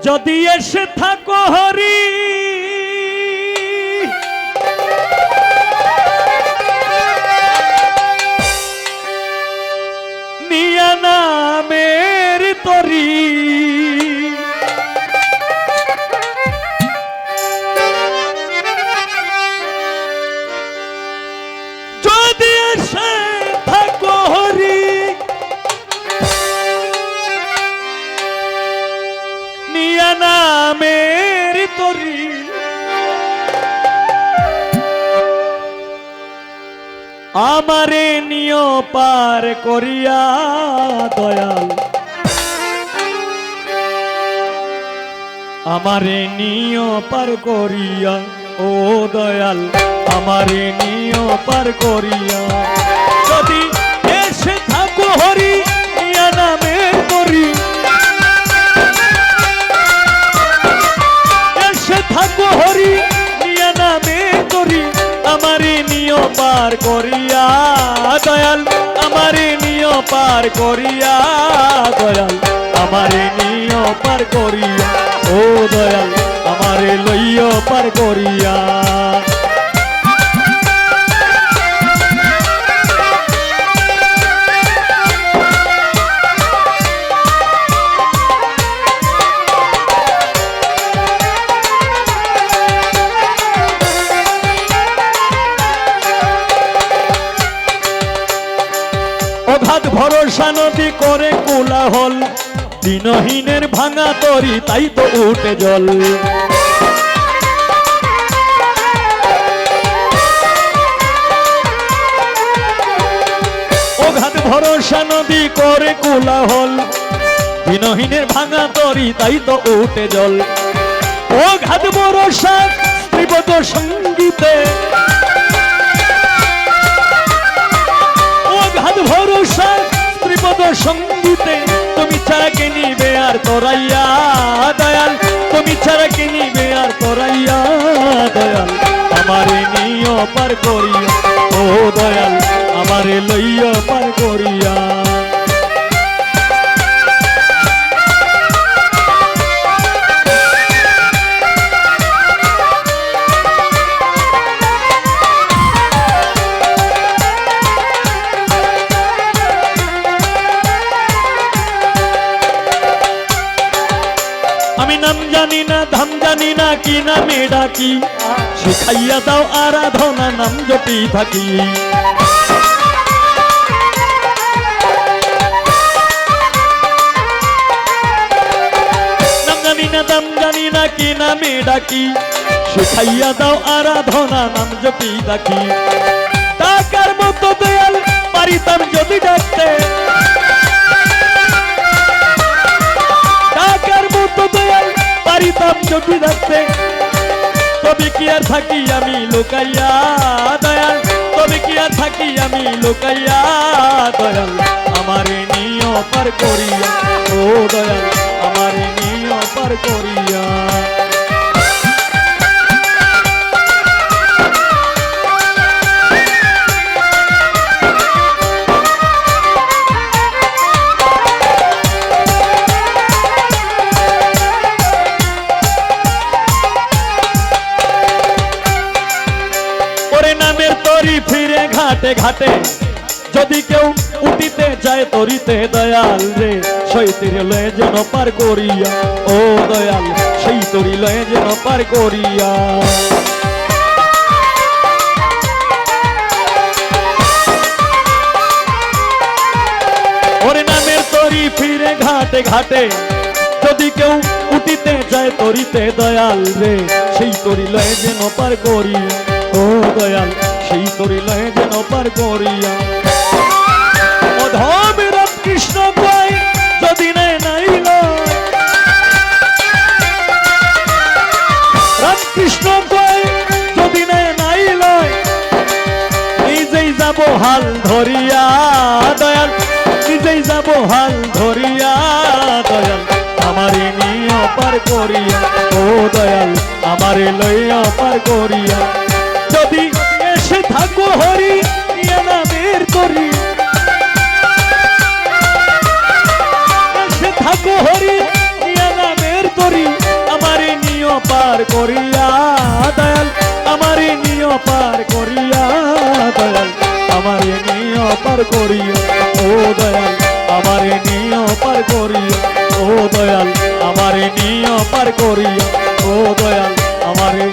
যদি এসে থাকো হরি নিয়া নামের তরি যদি এসে থাকো হরি নিয়া নামের তরি আমারে নিয় পার করিয়া দয়াল আমারে নিয় পার করিয়া ও দয়াল আমারে নিয় পার করিয়া যদি এসে থাকো হরি নিয়া নামের তরি এসে থাকো হরি নিয়া নামের তরি আমারে নিয় পার করিয়া দয়াল আমারে নিয় পার করিয়া দয়াল আমারে নিয় পার করিয়া ও দয়াল আমারে লইয়া পার করিয়া অগাধ ভরসা নদী করে কোলাহল দিনহীনের ভাঙা তরি তাই তো উঠে জল অগাধ ভরসা নদী করে কোলাহল দিনহীনের ভাঙা তরি তাই তো উঠে জল অগাধ ভরসা স্ত্রীবদ সঙ্গীতে ভরসা স্ত্রীপদ সঙ্গীতে তুমি ছাড়া কে নিবে আর তোরাইয়া দয়াল তুমি ছাড়া কে নিবে আর তোরাইয়া দয়াল আমারে নিয় পার করিয়া ও দয়াল আমারে লইয়া পার করিয়া আমি নাম জানি না ধাম জানি না কি নামে ডাকি শিখাইয়া দাও আরাধনা নাম জপি থাকি নাম জানি না ধাম জানি না কি নামে ডাকি শিখাইয়া দাও আরাধনা নাম জপি থাকি টাকার মতো দয়াল পারিতাম যদি ডাকতে পারিতাম যদি ডাকতে তবে কি আর থাকি আমি লুকাইয়া দয়াল তবে কি আর থাকি আমি লুকাইয়া দয়াল আমারে নিয় পার করিয়া ও দয়াল আমারে নিয় পার করিয়া নামের তরি ফিরে ঘাটে ঘাটে যদি কেউ উঠিতে যায় তরিতে দয়াল রে সেই তরি লয়ে যেন পার করিয়া ও দয়াল সেই তরি লয়ে যেন পার করিয়া ওরে নামের তরি ফিরে ঘাটে ঘাটে যদি কেউ উঠিতে যায় তরিতে দয়াল রে সেই তরি লয়ে যেন পার করিয়া ও দয়াল সেই তরি লয়ে যেন পার করিয়া অধম রামকৃষ্ণ কয় যদি নাইল রামকৃষ্ণ কয় যদি নাইল নিজেই যাব হাল ধরিয়া দয়াল নিজেই যাব হাল ধরিয়া দয়াল আমারে নিয়ে পার করিয়া ও দয়াল আমারে লইয়া পার করিয়া যদি এসে থাকো হরি নিয়া নামের তরি এসে থাকো হরি নিয়া নামের তরি পার করিয়া দয়াল আমারে নিয় পার করিয়া দয়াল আমারে নিয় পার করিয়া ও দয়াল আমারে নিয় পার করিয়া ও দয়াল আমারে নিয় পার করিয়া ও দয়াল আমারে